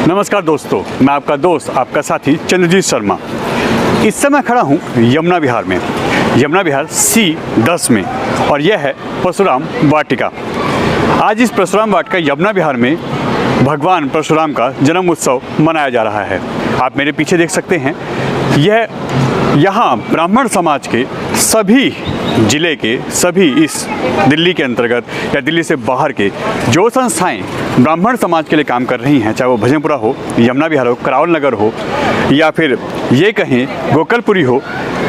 नमस्कार दोस्तों, मैं आपका दोस्त, आपका साथी चंद्रजीत शर्मा। इस समय खड़ा हूँ यमुना विहार में, यमुना विहार C10 में, और यह है परशुराम वाटिका। आज इस परशुराम वाटिका यमुना विहार में भगवान परशुराम का जन्म उत्सव मनाया जा रहा है। आप मेरे पीछे देख सकते हैं, यहाँ ब्राह्मण समाज के सभी ज़िले के सभी इस दिल्ली के अंतर्गत या दिल्ली से बाहर के जो संस्थाएं ब्राह्मण समाज के लिए काम कर रही हैं, चाहे वो भजनपुरा हो, यमुना विहार हो, करावल नगर हो, या फिर ये कहें गोकलपुरी हो,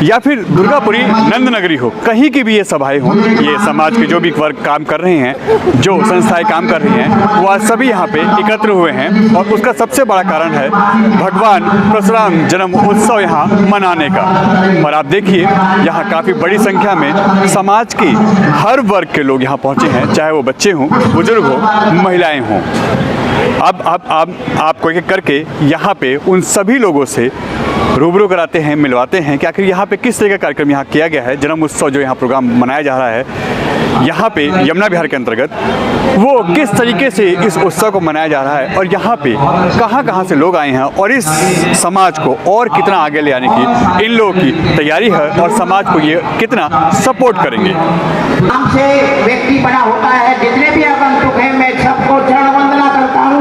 या फिर दुर्गापुरी नंदनगरी हो, कहीं की भी ये सभाएं हों, ये समाज के जो भी वर्ग काम कर रहे हैं, जो संस्थाएं काम कर रही हैं, वो आज सभी यहाँ पे एकत्र हुए हैं। और उसका सबसे बड़ा कारण है भगवान परशुराम जन्म उत्सव यहाँ मनाने का। और आप देखिए, यहाँ काफ़ी बड़ी संख्या में समाज के हर वर्ग के लोग यहाँ पहुँचे हैं, चाहे वो बच्चे हों, बुजुर्ग हो, महिलाएँ हों। अब आपको एक करके यहाँ पे उन सभी लोगों से रूबरू कराते हैं, मिलवाते हैं कि आखिर यहाँ पे किस तरह का कार्यक्रम यहाँ किया गया है। जन्म उत्सव जो यहाँ प्रोग्राम मनाया जा रहा है यहाँ पे यमुना विहार के अंतर्गत, वो किस तरीके से इस उत्सव को मनाया जा रहा है और यहाँ पे कहाँ से लोग आए हैं और इस समाज को और कितना आगे ले आने की इन लोगों की तैयारी है और समाज को ये कितना सपोर्ट करेंगे। हमसे व्यक्ति बड़ा होता है, जितने भी आगंतुक हैं मैं सबको चरण वंदना करता हूँ।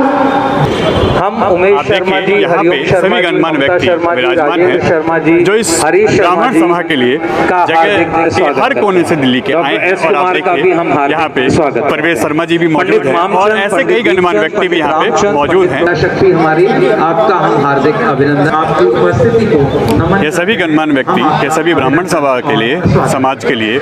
हम उमेश शर्मा जी, यहाँ पे सभी गणमान्य व्यक्ति विराजमान हैं जो इस ब्राह्मण सभा के लिए जगह के हर कोने से दिल्ली के आए हैं। और आप देखिए, यहाँ पे परवेश शर्मा जी भी मौजूद हैं और ऐसे कई गणमान्य व्यक्ति भी यहाँ पे मौजूद हैं। शक्ति हमारी, आपका हम हार्दिक अभिनंदन, आपकी उपस्थिति को। ये सभी गणमान्य व्यक्ति ये सभी ब्राह्मण सभा के लिए, समाज के लिए,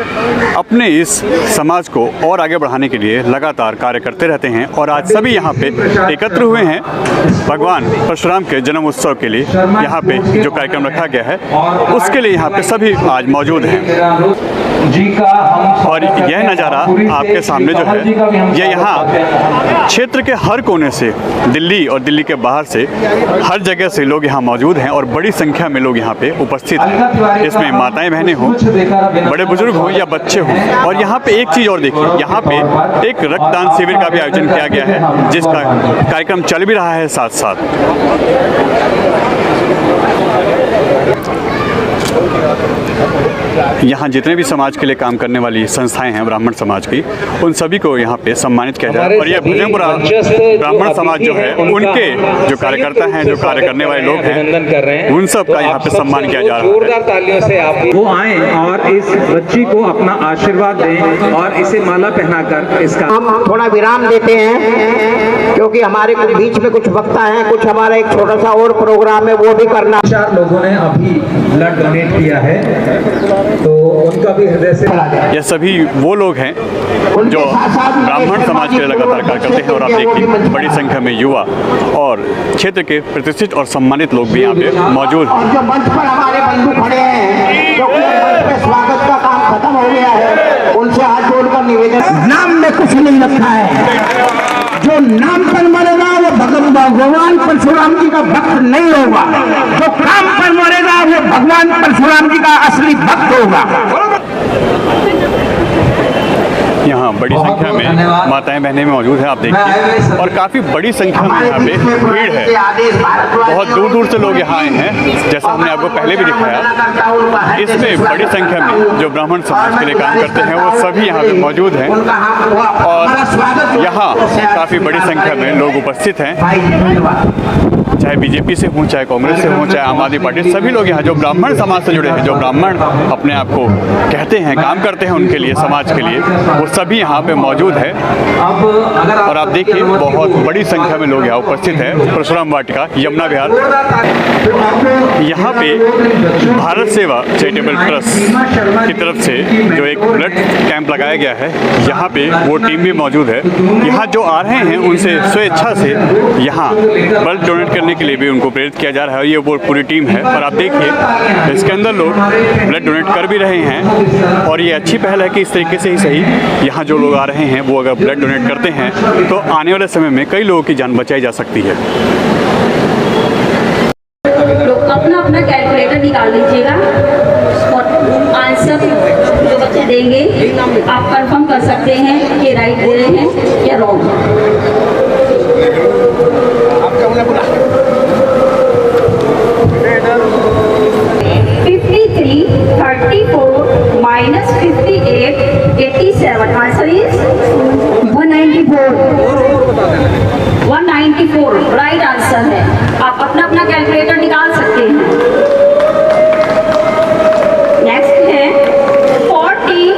अपने इस समाज को और आगे बढ़ाने के लिए लगातार कार्य करते रहते हैं। और आज सभी यहाँ पे एकत्र हुए हैं भगवान परशुराम के जन्म उत्सव के लिए। यहाँ पे जो कार्यक्रम रखा गया है उसके लिए यहाँ पे सभी आज मौजूद हैं। और यह नज़ारा आपके सामने जो है, ये यहाँ क्षेत्र के हर कोने से, दिल्ली और दिल्ली के बाहर से, हर जगह से लोग यहाँ मौजूद हैं और बड़ी संख्या में लोग यहाँ पे उपस्थित हैं। इसमें माताएं बहनें हों, बड़े बुजुर्ग हों या बच्चे हों। और यहाँ पे एक चीज़ और देखिए, यहाँ पे एक रक्तदान शिविर का भी आयोजन किया गया है, जिसका कार्यक्रम चल भी रहा है साथ साथ। यहाँ जितने भी समाज के लिए काम करने वाली संस्थाएं हैं ब्राह्मण समाज की, उन सभी को यहाँ पे सम्मानित किया जाए। और ये भजनपुरा ब्राह्मण समाज जो है, उनके जो कार्यकर्ता हैं, जो कार्य करने वाले लोग हैं, उन सब का यहाँ पे सम्मान किया जा रहा है। जोरदार तालियों से आप वो आए और इस बच्ची को अपना आशीर्वाद दें और इसे माला पहनाकर इसका हम थोड़ा विराम देते हैं, क्योंकि हमारे बीच में कुछ वक्ता हैं, कुछ हमारा एक छोटा सा और प्रोग्राम है, वो भी करना। 4 लोगों ने अभी ब्लड डोनेट किया है, तो उनका भी हृदय से। ये सभी वो लोग हैं जो ब्राह्मण समाज के लिए लगातार कार्य करते हैं। और आप देखिए, बड़ी संख्या में युवा और क्षेत्र के प्रतिष्ठित और सम्मानित लोग भी यहाँ पे मौजूद हैं। जो मंच पर हमारे बंधु खड़े हैं, क्योंकि मंच पे स्वागत का काम खत्म हो गया है, उनसे हाथ जोड़कर निवेदन, नाम में कुछ नहीं रखा है। जो नाम पर मरेगा वो भगवान परशुराम जी का भक्त नहीं होगा, जो काम पर मरेगा वो भगवान परशुराम जी का असली भक्त होगा। यहाँ बड़ी संख्या में माताएं बहनें मौजूद हैं, आप देखिए, और काफ़ी बड़ी संख्या में यहाँ पे भीड़ है। बहुत दूर दूर से लोग यहाँ आए हैं, जैसा हमने आपको पहले भी दिखाया। इसमें बड़ी संख्या में जो ब्राह्मण समाज के लिए काम करते हैं वो सभी यहाँ पे मौजूद हैं। और यहाँ काफ़ी बड़ी संख्या में लोग उपस्थित हैं, चाहे बीजेपी से हों, चाहे कांग्रेस से हों, चाहे आम आदमी पार्टी, सभी लोग यहाँ जो ब्राह्मण समाज से जुड़े हैं, जो ब्राह्मण अपने आप को कहते हैं, काम करते हैं उनके लिए, समाज के लिए, वो सभी यहाँ पे मौजूद है। और आप देखिए, बहुत बड़ी संख्या में लोग यहाँ उपस्थित हैं। परशुराम वाटिका यमुना विहार, यहाँ पे भारत सेवा चैरिटेबल ट्रस्ट की तरफ से जो एक ब्लड कैंप लगाया गया है, यहाँ पे वो टीम भी मौजूद है। यहाँ जो आ रहे हैं उनसे स्वेच्छा से यहाँ ब्लड डोनेट करने के लिए भी उनको प्रेरित किया जा रहा है। ये वो पूरी टीम है। और आप देखिए, इसके अंदर लोग ब्लड डोनेट कर भी रहे हैं। और ये अच्छी पहल है कि इस तरीके से ही सही, यहाँ जो लोग आ रहे हैं वो अगर ब्लड डोनेट करते हैं तो आने वाले समय में कई लोगों की जान बचाई जा सकती है। अपना अपना कैलकुलेटर निकाल लीजिएगा और आंसर जो बच्चे देंगे आप कंफर्म कर सकते हैं कि राइट दे रहे हैं या wrong. minus 58, 87. Answer is 194. Right answer है। आप अपना अपना कैलकुलेटर निकाल सकते हैं। नेक्स्ट है 40,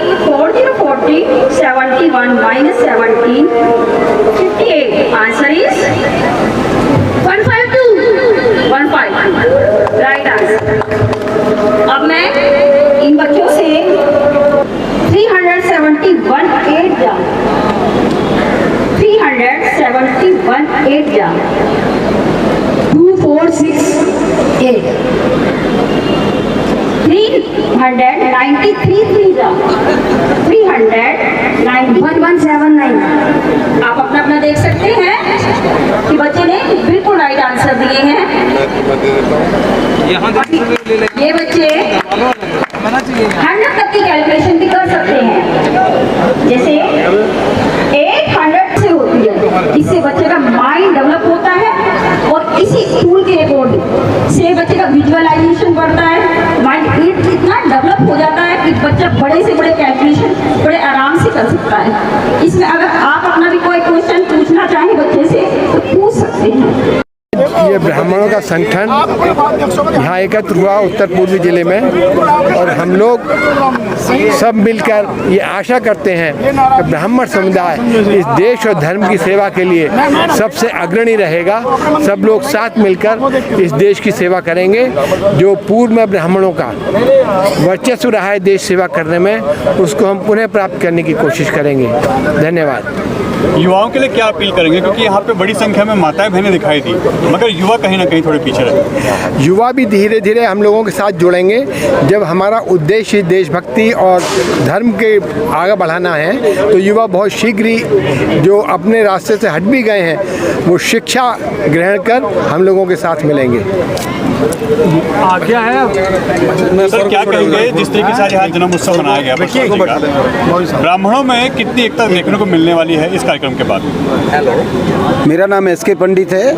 71 minus 17, 58. Answer is 152. Right answer. अब मैं इन बच्चों से 371 8 जाऊं। 371 8 जाऊं। 2 4 6 8। 393 3 जाऊं। 391 आप अपना अपना देख सकते हैं कि बच्चे ने बिल्कुल राइट आंसर दिए हैं। ये बच्चे 100 तक की कैलकुलेशन भी कर सकते हैं। जैसे 800 से होती है, इससे बच्चे का माइंड डेवलप होता है और इसी टूल के अकॉर्डिंग से बच्चे का विजुअलाइजेशन बढ़ता है। माइंड इतना डेवलप हो जाता है कि बच्चा बड़े से बड़े कैलकुलेशन बड़े आराम से कर सकता है। इसमें अगर आप अपना भी कोई क्वेश्चन पूछना चाहें बच्चे से तो पूछ सकते हैं। ये ब्राह्मणों का संगठन यहाँ एकत्र हुआ उत्तर पूर्वी जिले में, और हम लोग सब मिलकर ये आशा करते हैं कि ब्राह्मण समुदाय इस देश और धर्म की सेवा के लिए सबसे अग्रणी रहेगा। सब लोग साथ मिलकर इस देश की सेवा करेंगे। जो पूर्व में ब्राह्मणों का वर्चस्व रहा है देश सेवा करने में, उसको हम पुनः प्राप्त करने की कोशिश करेंगे। धन्यवाद। युवाओं के लिए क्या अपील करेंगे, क्योंकि यहाँ पे बड़ी संख्या में माताएं बहनें दिखाई दी, मगर युवा कहीं ना कहीं थोड़े पीछे रहे। युवा भी धीरे धीरे हम लोगों के साथ जुड़ेंगे। जब हमारा उद्देश्य देशभक्ति और धर्म के आगे बढ़ाना है, तो युवा बहुत शीघ्र ही जो अपने रास्ते से हट भी गए हैं, वो शिक्षा ग्रहण कर हम लोगों के साथ मिलेंगे। क्या है सर, क्या कहेंगे जिस तरीके से आज जन्म उत्सव मनाया गया ब्राह्मणों में कितनी एकता देखने को मिलने वाली है इस कार्यक्रम के बाद? मेरा नाम एस.के. पंडित है,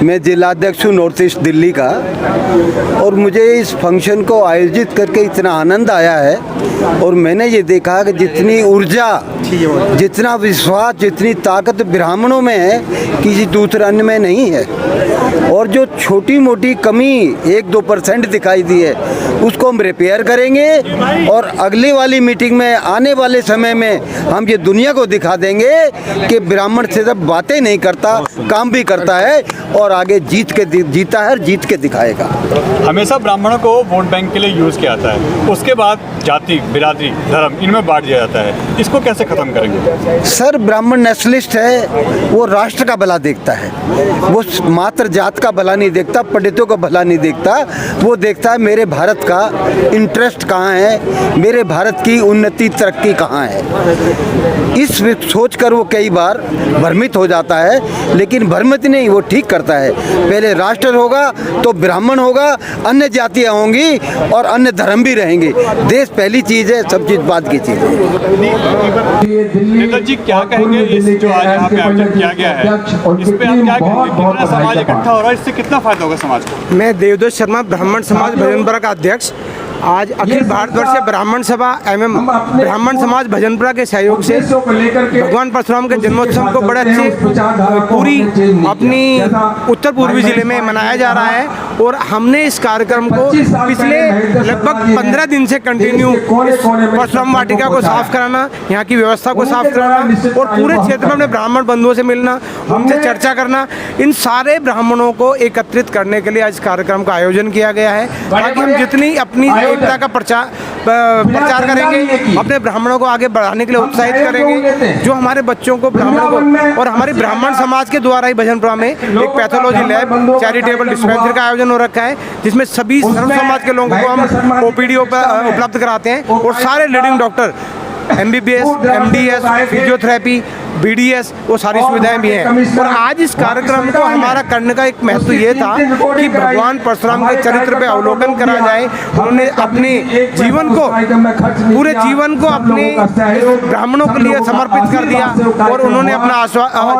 मैं जिलाध्यक्ष हूँ नॉर्थ ईस्ट दिल्ली का, और मुझे इस फंक्शन को आयोजित करके इतना आनंद आया है, और मैंने ये देखा कि जितनी ऊर्जा, जितना विश्वास, जितनी ताकत ब्राह्मणों में है किसी दूसरे अन्य में नहीं है। और जो छोटी मोटी कमी 1-2% दिखाई दी है, उसको हम रिपेयर करेंगे, और अगली वाली मीटिंग में आने वाले समय में हम ये दुनिया को दिखा देंगे कि ब्राह्मण सिर्फ बातें नहीं करता, काम भी करता है, और आगे जीता है, जीत के दिखाएगा। हमेशा ब्राह्मणों को वोट बैंक के लिए यूज़ किया जाता है, उसके बाद जाति, बिरादरी, धर्म इनमें बांट दिया जाता है। इसको कैसे खत्म करेंगे? सर, ब्राह्मण नेशनलिस्ट है, वो राष्ट्र का भला देखता है, वो मात्र जात का भला नहीं देखता, पंडितों का भला नहीं देखता, वो देखता है मेरे भारत का इंटरेस्ट कहाँ है, मेरे भारत की उन्नति तरक्की कहाँ है। इस सोचकर वो कई बार भ्रमित हो जाता है, लेकिन भ्रमित नहीं, वो ठीक करता है। पहले राष्ट्र होगा तो ब्राह्मण होगा, अन्य जातियाँ होंगी और अन्य धर्म भी रहेंगे। देश पहली चीज़ है, सब चीज़ बाद की चीज़ है। नेता जी, क्या कहेंगे इस जो आज यहाँ पे आयोजन किया गया है, इस पे आप क्या कहेंगे? कितना समाज इकट्ठा हो रहा है, इससे कितना फायदा होगा समाज को? मैं देवदत्त शर्मा, ब्राह्मण समाज भजनपुरा का अध्यक्ष। आज अखिल भारतवर्षीय ब्राह्मण सभा एवं ब्राह्मण समाज भजनपुरा के सहयोग से भगवान परशुराम के जन्मोत्सव को बड़े अच्छे पूरी अपनी उत्तर पूर्वी जिले में मनाया जा रहा है, और हमने इस कार्यक्रम को पिछले लगभग 15 दिन से कंटिन्यू परशुराम वाटिका को साफ कराना, यहाँ की व्यवस्था को साफ कराना, और पूरे क्षेत्र में अपने ब्राह्मण बंधुओं से मिलना, उनसे चर्चा करना, इन सारे ब्राह्मणों को एकत्रित करने के लिए आज कार्यक्रम का आयोजन किया गया है, ताकि हम जितनी अपनी एकता का प्रचार करेंगे, अपने ब्राह्मणों को आगे बढ़ाने के लिए उत्साहित करेंगे। जो हमारे बच्चों को, ब्राह्मणों को, और हमारे ब्राह्मण समाज के द्वारा ही भजनपुरा में एक पैथोलॉजी लैब, चैरिटेबल डिस्पेंसरी का आयोजन हो रखा है, जिसमें सभी सर्व समाज के लोगों को हम ओपीडी उपलब्ध कराते हैं, और सारे leading doctor MBBS, MDS, physiotherapy BDS, वो सारी सुविधाएं भी हैं। और आज इस कार्यक्रम को हमारा करने का एक महत्व ये था कि भगवान परशुराम के चरित्र पे अवलोकन करा जाए। उन्होंने अपने जीवन को, पूरे जीवन को अपने ब्राह्मणों के लिए समर्पित कर दिया और उन्होंने अपना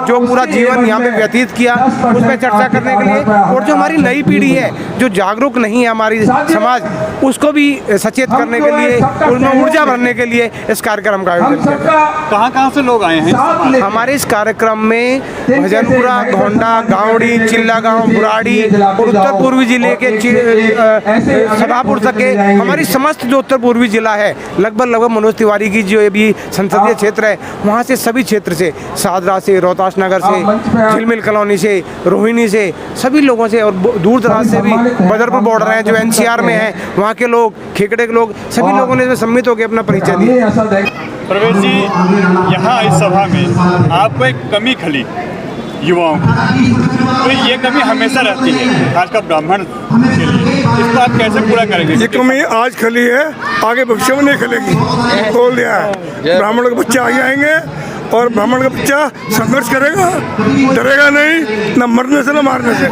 जो पूरा जीवन यहाँ पे व्यतीत किया उस पर चर्चा करने के लिए, और जो हमारी नई पीढ़ी है जो जागरूक नहीं है हमारी समाज, उसको भी सचेत करने के लिए, उनमें ऊर्जा भरने के लिए इस कार्यक्रम का आयोजन किया। कहाँ से लोग आए हैं? हमारे इस कार्यक्रम में भजनपुरा, गोंडा, गावड़ी, चिल्ला गांव, बुराड़ी और उत्तर पूर्वी जिले के सभापुर तक के हमारी समस्त जो उत्तर पूर्वी जिला है, लगभग मनोज तिवारी की जो भी संसदीय क्षेत्र है, वहाँ से सभी क्षेत्र से, सादरा से, रोहतास नगर से, झिलमिल कॉलोनी से, रोहिणी से, सभी लोगों से, और दूर दराज से भी बदरपुर बॉर्डर है जो NCR में है, वहाँ के लोग, खेकड़े के लोग, सभी लोगों ने इसमें सम्मिलित होकर अपना परिचय दिया। प्रवेश जी, यहाँ इस सभा में आपको एक कमी खली युवाओं की, तो ये कमी हमेशा रहती है खासकर ब्राह्मण के लिए, इसको आप कैसे पूरा करेंगे? ये कमी आज खली है, आगे भविष्य में नहीं खलेगी, बोल दिया है। ब्राह्मण के बच्चे आगे आएंगे और ब्राह्मण का बच्चा संघर्ष करेगा, डरेगा नहीं, न मरने से न मारने से,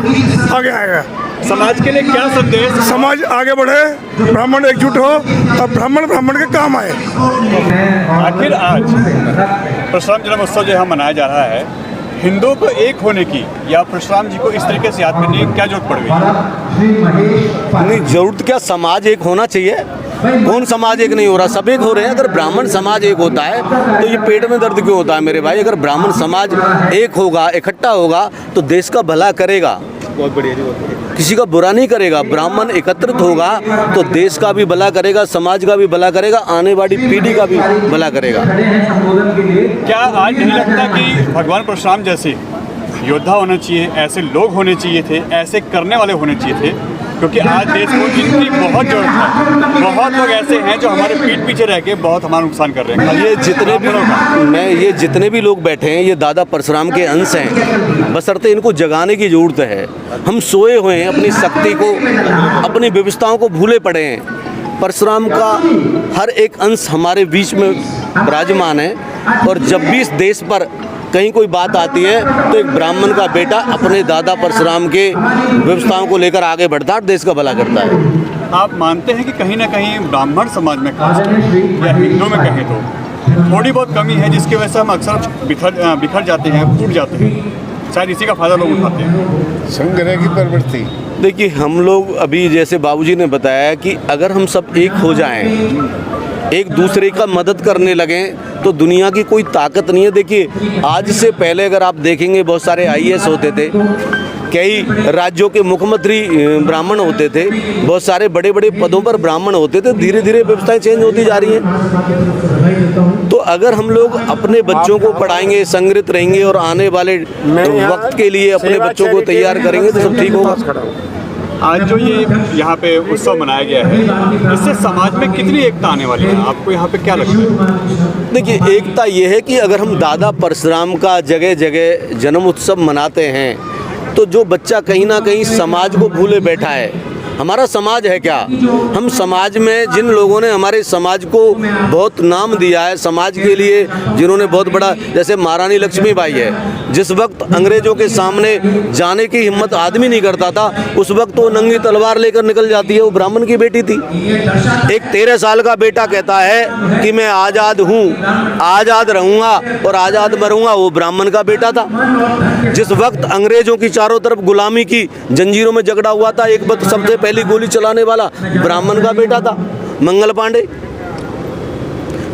आगे आएगा। समाज के लिए क्या संदेश? समाज आगे बढ़े, ब्राह्मण एकजुट हो और ब्राह्मण के काम आए। आखिर आज परशुराम जन्मोत्सव जो यहाँ मनाया जा रहा है, हिंदुओं को एक होने की या परशुराम जी को इस तरीके से याद करने की क्या जरूरत पड़ गई? नहीं, जरूरत क्या, समाज एक होना चाहिए। कौन समाज एक नहीं हो रहा? सब एक हो रहे हैं। अगर ब्राह्मण समाज एक होता है तो ये पेट में दर्द क्यों होता है मेरे भाई? अगर ब्राह्मण समाज एक होगा, इकट्ठा होगा तो देश का भला करेगा, बहुत बढ़िया जी, बहुत बढ़िया। किसी का बुरा नहीं करेगा। ब्राह्मण एकत्रित होगा तो देश का भी भला करेगा, समाज का भी भला करेगा, आने वाली पीढ़ी का भी भला करेगा। क्या आज नहीं लगता कि भगवान परशुराम जैसे योद्धा होना चाहिए, ऐसे लोग होने चाहिए थे, ऐसे करने वाले होने चाहिए थे? क्योंकि आज देश को इनकी बहुत जरूरत है। बहुत लोग ऐसे हैं जो हमारे पीठ पीछे रह के बहुत हमारा नुकसान कर रहे हैं। ये जितने भी लोग बैठे हैं, ये दादा परशुराम के अंश हैं, बशर्ते इनको जगाने की जरूरत है। हम सोए हुए हैं, अपनी शक्ति को, अपनी व्यवस्थाओं को भूले पड़े हैं। परशुराम का हर एक अंश हमारे बीच में विराजमान है, और जब भी इस देश पर कहीं कोई बात आती है तो एक ब्राह्मण का बेटा अपने दादा परशुराम के व्यवस्थाओं को लेकर आगे बढ़ता है, देश का भला करता है। आप मानते हैं कि कहीं ना कहीं ब्राह्मण समाज में खासकर या हिंदुओं में कहें तो थोड़ी बहुत कमी है, जिसकी वजह से हम अक्सर बिखर जाते हैं, फूट जाते हैं? शायद इसी का फायदा लोग उठाते हैं। संग्रह की प्रवृत्ति। देखिए, हम लोग अभी जैसे बाबूजी ने बताया कि अगर हम सब एक हो जाएं, एक दूसरे का मदद करने लगें तो दुनिया की कोई ताकत नहीं है। देखिए, आज से पहले अगर आप देखेंगे बहुत सारे IAS होते थे, कई राज्यों के मुख्यमंत्री ब्राह्मण होते थे, बहुत सारे बड़े बड़े पदों पर ब्राह्मण होते थे। धीरे धीरे व्यवस्थाएं चेंज होती जा रही हैं। तो अगर हम लोग अपने बच्चों को पढ़ाएंगे, संगठित रहेंगे और आने वाले वक्त के लिए अपने बच्चों को तैयार करेंगे तो सब ठीक होगा। आज जो ये यहाँ पे उत्सव मनाया गया है, इससे समाज में कितनी एकता आने वाली है? आपको यहाँ पे क्या लगता है? देखिए, एकता ये है कि अगर हम दादा परशुराम का जगह जगह जन्म उत्सव मनाते हैं तो जो बच्चा कहीं ना कहीं समाज को भूले बैठा है। हमारा समाज है क्या? हम समाज में जिन लोगों ने हमारे समाज को बहुत नाम दिया है, समाज के लिए जिन्होंने बहुत बड़ा, जैसे महारानी लक्ष्मीबाई है, जिस वक्त अंग्रेजों के सामने जाने की हिम्मत आदमी नहीं करता था, उस वक्त वो नंगी तलवार लेकर निकल जाती है। वो ब्राह्मण की बेटी थी। एक 13 साल का बेटा कहता है कि मैं आज़ाद हूँ, आज़ाद रहूँगा और आज़ाद मरूँगा, वो ब्राह्मण का बेटा था। जिस वक्त अंग्रेजों की चारों तरफ गुलामी की जंजीरों में जकड़ा हुआ था, एक वक्त सबसे पहली गोली चलाने वाला ब्राह्मण का बेटा था, मंगल पांडे।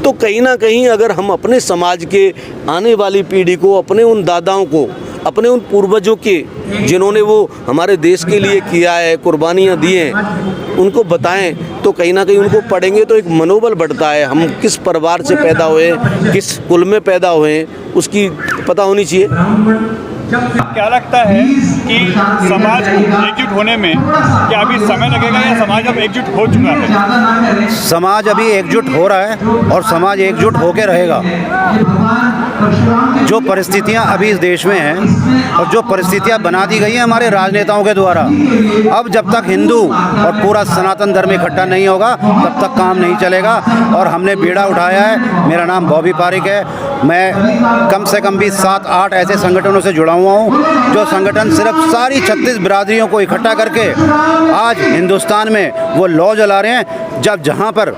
तो कहीं ना कहीं अगर हम अपने समाज के आने वाली पीढ़ी को, अपने उन दादाओं को, अपने उन पूर्वजों के जिन्होंने वो हमारे देश के लिए किया है, कुर्बानियाँ दी हैं, उनको बताएं तो कहीं ना कहीं उनको पढ़ेंगे तो एक मनोबल बढ़ता है। हम किस परिवार से पैदा हुए, किस कुल में पैदा हुए, उसकी पता होनी चाहिए। क्या लगता है कि समाज एकजुट होने में क्या अभी समय लगेगा या समाज अब एकजुट हो चुका है? समाज अभी एकजुट हो रहा है और समाज एकजुट होकर रहेगा। जो परिस्थितियां अभी इस देश में हैं और जो परिस्थितियां बना दी गई हैं हमारे राजनेताओं के द्वारा, अब जब तक हिंदू और पूरा सनातन धर्म इकट्ठा नहीं होगा तब तक काम नहीं चलेगा। और हमने बीड़ा उठाया है। मेरा नाम बॉबी पारिक है। मैं कम से कम भी 7-8 ऐसे संगठनों से जुड़ा हुआ हूँ जो संगठन सिर्फ सारी 36 बिरादरियों को इकट्ठा करके आज हिंदुस्तान में वो लॉ जला रहे हैं, जब जहाँ पर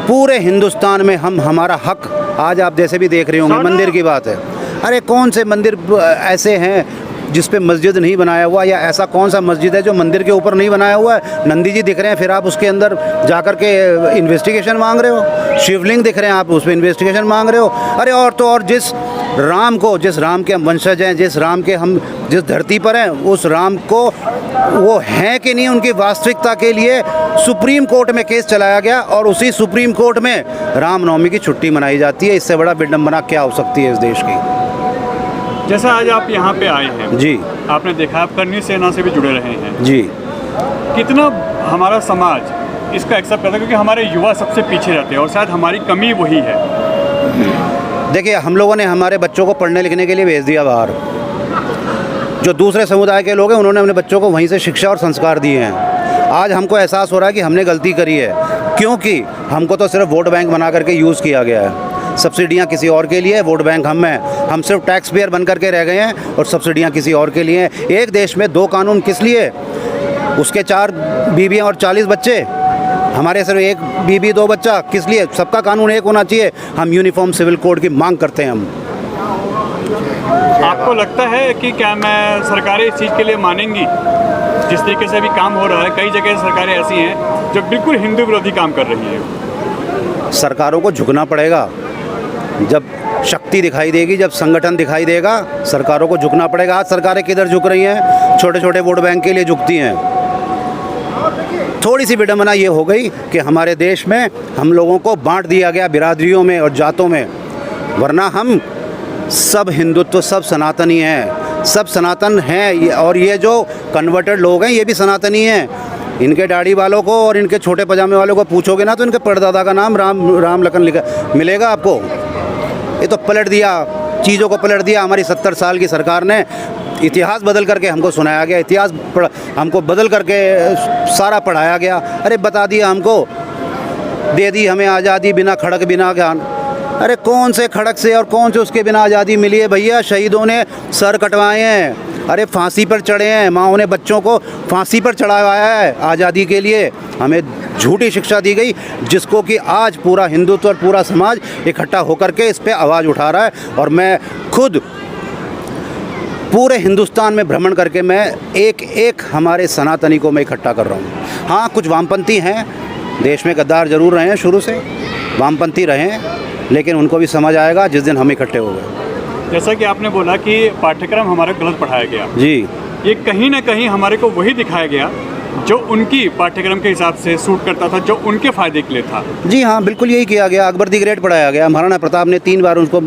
पूरे हिंदुस्तान में हम हमारा हक, आज आप जैसे भी देख रहे होंगे मंदिर की बात है। अरे कौन से मंदिर ऐसे हैं जिस पे मस्जिद नहीं बनाया हुआ, या ऐसा कौन सा मस्जिद है जो मंदिर के ऊपर नहीं बनाया हुआ है? नंदी जी दिख रहे हैं, फिर आप उसके अंदर जाकर के इन्वेस्टिगेशन मांग रहे हो। शिवलिंग दिख रहे हैं, आप उस पर इन्वेस्टिगेशन मांग रहे हो। अरे और तो और जिस राम के हम वंशज हैं, जिस धरती पर हैं, उस राम को वो हैं कि नहीं, उनकी वास्तविकता के लिए सुप्रीम कोर्ट में केस चलाया गया और उसी सुप्रीम कोर्ट में रामनवमी की छुट्टी मनाई जाती है। इससे बड़ा विडंबना क्या हो सकती है इस देश की? जैसा आज आप यहाँ पे आए हैं जी, आपने देखा आप करनी सेना से भी जुड़े रहे हैं जी। कितना हमारा समाज इसका एक्सेप्ट करता है, क्योंकि हमारे युवा सबसे पीछे रहते हैं और शायद हमारी कमी वही है। देखिए, हम लोगों ने हमारे बच्चों को पढ़ने लिखने के लिए भेज दिया बाहर। जो दूसरे समुदाय के लोग हैं उन्होंने अपने बच्चों को वहीं से शिक्षा और संस्कार दिए हैं। आज हमको एहसास हो रहा है कि हमने गलती करी है, क्योंकि हमको तो सिर्फ वोट बैंक बना करके यूज़ किया गया है। सब्सिडियाँ किसी और के लिए, वोट बैंक हम हैं। हम सिर्फ टैक्स पेयर बन करके रह गए हैं और सब्सिडियाँ किसी और के लिए हैं। एक देश में 2 कानून किस लिए? उसके 4 बीवियाँ और 40 बच्चे, हमारे सिर्फ 1 बीवी 2 बच्चा, किस लिए? सबका कानून एक होना चाहिए। हम यूनिफॉर्म सिविल कोड की मांग करते हैं। हम आपको लगता है कि क्या मैं सरकारें इस चीज़ के लिए मानेंगी? जिस तरीके से अभी काम हो रहा है, कई जगह सरकारें ऐसी हैं जो बिल्कुल हिंदू विरोधी काम कर रही हैं। सरकारों को झुकना पड़ेगा। जब शक्ति दिखाई देगी, जब संगठन दिखाई देगा, सरकारों को झुकना पड़ेगा। आज सरकारें किधर झुक रही हैं? छोटे छोटे वोट बैंक के लिए झुकती हैं। थोड़ी सी विडंबना ये हो गई कि हमारे देश में हम लोगों को बांट दिया गया बिरादरियों में और जातों में, वरना हम सब हिंदुत्व, सब सनातनी हैं, सब सनातन हैं। और ये जो कन्वर्टेड लोग हैं ये भी सनातनी हैं। इनके दाढ़ी वालों को और इनके छोटे पजामे वालों को पूछोगे ना तो इनके परदादा का नाम राम लखन लिखा मिलेगा आपको। ये तो पलट दिया, चीज़ों को पलट दिया। हमारी 70 साल की सरकार ने इतिहास बदल करके हमको सुनाया गया, इतिहास हमको बदल करके सारा पढ़ाया गया। अरे बता दिया हमको, दे दी हमें आज़ादी बिना खड़क बिना ज्ञान। अरे कौन से खड़क से और कौन से उसके बिना आज़ादी मिली है भैया? शहीदों ने सर कटवाए हैं, अरे फांसी पर चढ़े हैं, माँओं ने बच्चों को फांसी पर चढ़ाया है आज़ादी के लिए। हमें झूठी शिक्षा दी गई, जिसको कि आज पूरा हिंदुत्व और पूरा समाज इकट्ठा होकर के इस पे आवाज़ उठा रहा है। और मैं खुद पूरे हिंदुस्तान में भ्रमण करके मैं एक हमारे सनातनी को मैं इकट्ठा कर रहा हूँ। हाँ, कुछ वामपंथी हैं, देश में गद्दार जरूर रहे हैं, शुरू से वामपंथी रहे हैं, लेकिन उनको भी समझ आएगा जिस दिन हम इकट्ठे हो गए। जैसा कि आपने बोला कि पाठ्यक्रम हमारा गलत पढ़ाया गया, जी, ये कहीं ना कहीं हमारे को वही दिखाया गया जो उनकी पाठ्यक्रम के हिसाब से सूट करता था, जो उनके फ़ायदे के लिए था। जी हाँ, बिल्कुल यही किया गया। अकबर दी ग्रेट पढ़ाया गया। महाराणा प्रताप ने 3 बार उनको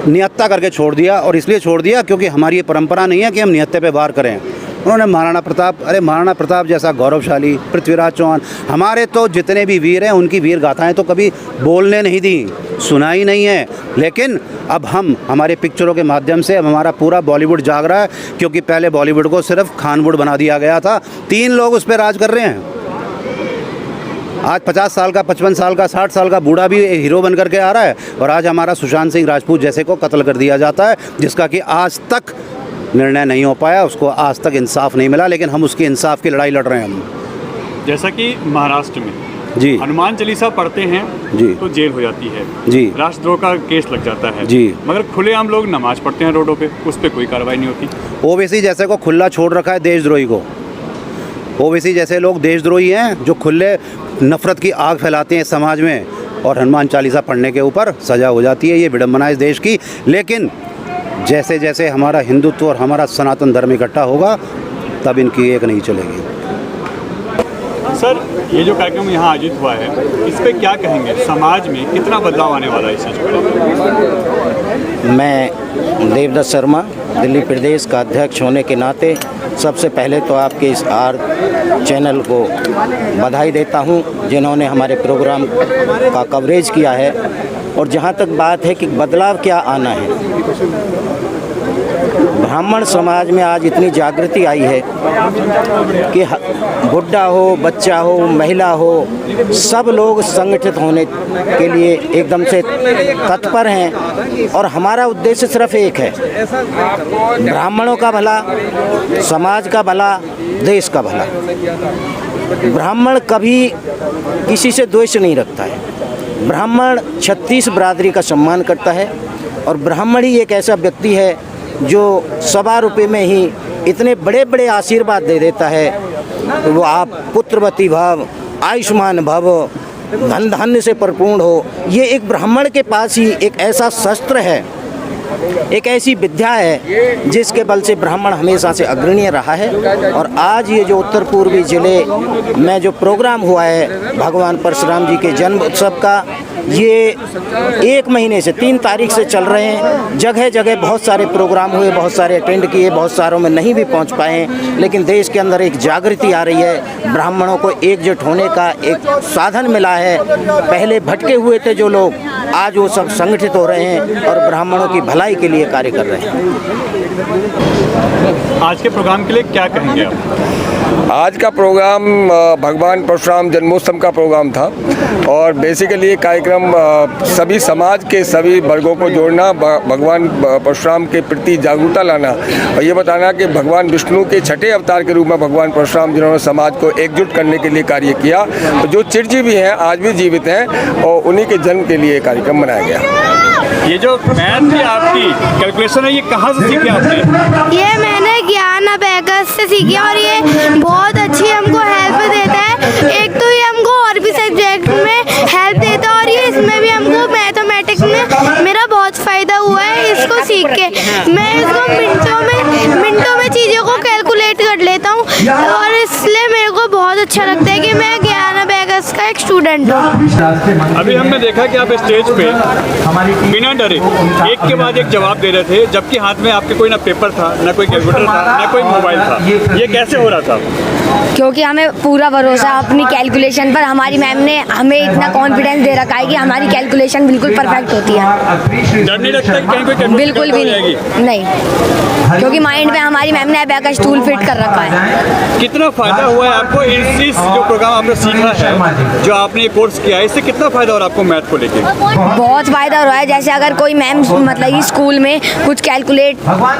निहत्ता करके छोड़ दिया, और इसलिए छोड़ दिया क्योंकि हमारी ये परंपरा नहीं है कि हम निहत्ते पे वार करें। उन्होंने महाराणा प्रताप जैसा गौरवशाली, पृथ्वीराज चौहान, हमारे तो जितने भी वीर हैं उनकी वीर गाथाएं तो कभी बोलने नहीं दी, सुनाई नहीं है। लेकिन अब हमारे पिक्चरों के माध्यम से अब हमारा पूरा बॉलीवुड जाग रहा है, क्योंकि पहले बॉलीवुड को सिर्फ खानवुड बना दिया गया था। 3 लोग उस पर राज कर रहे हैं। आज 50 साल का, 55 साल का, 60 साल का बूढ़ा भी हीरो बन करके आ रहा है, और आज हमारा सुशांत सिंह राजपूत जैसे को कत्ल कर दिया जाता है, जिसका कि आज तक निर्णय नहीं हो पाया, उसको आज तक इंसाफ नहीं मिला। लेकिन हम उसकी इंसाफ की लड़ाई लड़ रहे हैं। हम जैसा कि महाराष्ट्र में जी हनुमान चालीसा पढ़ते हैं जी तो जेल हो जाती है जी, राष्ट्रद्रोह का केस लग जाता है जी, मगर खुलेआम लोग नमाज पढ़ते हैं रोडों पे, उस पर कोई कार्रवाई नहीं होती। ओबीसी जैसे को खुला छोड़ रखा है देशद्रोही को। ओबीसी जैसे लोग देशद्रोही हैं जो खुले नफरत की आग फैलाते हैं समाज में, और हनुमान चालीसा पढ़ने के ऊपर सज़ा हो जाती है। ये विडंबना इस देश की। लेकिन जैसे जैसे हमारा हिंदुत्व और हमारा सनातन धर्म इकट्ठा होगा, तब इनकी एक नहीं चलेगी। सर, ये जो कार्यक्रम यहाँ आयोजित हुआ है, इस पे क्या कहेंगे? समाज में कितना बदलाव आने वाला है इस चीज़ पर? मैं देवदत्त शर्मा, दिल्ली प्रदेश का अध्यक्ष होने के नाते सबसे पहले तो आपके इस आर चैनल को बधाई देता हूं, जिन्होंने हमारे प्रोग्राम का कवरेज किया है। और जहां तक बात है कि बदलाव क्या आना है, ब्राह्मण समाज में आज इतनी जागृति आई है कि बुढ़ा हो, बच्चा हो, महिला हो, सब लोग संगठित होने के लिए एकदम से तत्पर हैं। और हमारा उद्देश्य सिर्फ एक है, ब्राह्मणों का भला, समाज का भला, देश का भला। ब्राह्मण कभी किसी से द्वेष नहीं रखता है। ब्राह्मण 36 बिरादरी का सम्मान करता है और ब्राह्मण ही एक ऐसा व्यक्ति है जो 1.25 रुपये में ही इतने बड़े बड़े आशीर्वाद दे देता है। तो वो आप पुत्रवती भव, आयुष्मान भव, धन धान्य से परिपूर्ण हो, ये एक ब्राह्मण के पास ही एक ऐसा शस्त्र है, एक ऐसी विद्या है जिसके बल से ब्राह्मण हमेशा से अग्रणीय रहा है। और आज ये जो उत्तर पूर्वी ज़िले में जो प्रोग्राम हुआ है भगवान परशुराम जी के जन्म उत्सव का, ये 1 महीने से 3 तारीख से चल रहे हैं। जगह जगह बहुत सारे प्रोग्राम हुए, बहुत सारे अटेंड किए, बहुत सारों में नहीं भी पहुंच पाए, लेकिन देश के अंदर एक जागृति आ रही है। ब्राह्मणों को एकजुट होने का एक साधन मिला है। पहले भटके हुए थे जो लोग, आज वो सब संगठित हो रहे हैं और ब्राह्मणों की भलाई के लिए कार्य कर रहे हैं। आज के प्रोग्राम के लिए क्या कहेंगे आप? आज का प्रोग्राम भगवान परशुराम जन्मोत्सव का प्रोग्राम था और बेसिकली ये कार्यक्रम सभी समाज के सभी वर्गों को जोड़ना, भगवान परशुराम के प्रति जागरूकता लाना और ये बताना कि भगवान विष्णु के छठे अवतार के रूप में भगवान परशुराम जिन्होंने समाज को एकजुट करने के लिए कार्य किया, तो जो चिरजीवी हैं आज भी जीवित हैं और उन्हीं के जन्म के लिए कार्यक्रम मनाया गया। ये जो मैथ की आपकी कैलकुलेशन है, ये कहाँ से सीखी आपने? ये मैंने ज्ञान अबैकस से सीखी और ये बहुत अच्छी हमको हेल्प देता है। एक तो ये हमको और भी सब्जेक्ट में हेल्प देता है और ये इसमें भी हमको मैथमेटिक्स में मेरा बहुत फ़ायदा हुआ है। इसको सीख के मैं इसको मिनटों में चीज़ों को कैलकुलेट कर लेता हूँ और इसलिए मेरे को बहुत अच्छा लगता है कि मैं ज्ञान अबैकस का एक स्टूडेंट हूँ। अभी हमने देखा कि आप स्टेज पे बिना डरे एक के बाद एक जवाब दे रहे थे, जबकि हाथ में आपके कोई ना पेपर था, ना कोई कैलकुलेटर था, ना कोई मोबाइल था। ये कैसे हो रहा था? क्योंकि हमें पूरा भरोसा अपनी कैलकुलेशन पर, हमारी मैम ने हमें इतना कॉन्फिडेंस दे रखा है कि हमारी कैलकुलेशन बिल्कुल परफेक्ट होती है। डर नहीं लगता कि कहीं कोई कैलकुलेटर बिल्कुल भी नहीं, क्योंकि माइंड में हमारी मैम ने अबैकस टूल फिट कर रखा है। कितना फायदा हुआ है आपको इस जो प्रोग्राम आपने सीखा है, जो आपने कोर्स किया है, इससे कितना फायदा हो रहा है आपको मैथ को लेके? बहुत फायदा हो रहा है। जैसे अगर कोई मैम मतलब स्कूल में कुछ कैलकुलेट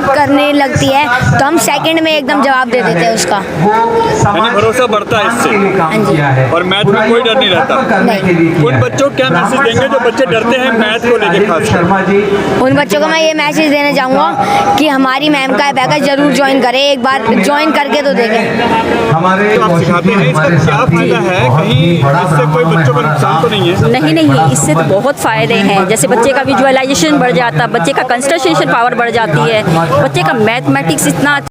करने लगती है तो हम सेकंड में एकदम जवाब दे देते हैं उसका। यानी भरोसा बढ़ता है इससे, और मैथ में कोई डर नहीं रहता। उन बच्चों को क्या मैसेज देंगे जो बच्चे डरते हैं मैथ को लेके? खासकर उन बच्चों को मैं ये मैसेज देना चाहूँगा कि हमारी मैम का अबैकस जरूर ज्वाइन करें, एक बार ज्वाइन करके तो देखें। जो आप सिखाते हैं इसका क्या फायदा है? कहीं इससे कोई बच्चों का नुकसान तो नहीं है? नहीं, इससे तो बहुत फ़ायदे हैं। जैसे बच्चे का विजुअलाइजेशन बढ़ जाता, बच्चे का कंसंट्रेशन पावर बढ़ जाती है, बच्चे का मैथमेटिक्स इतना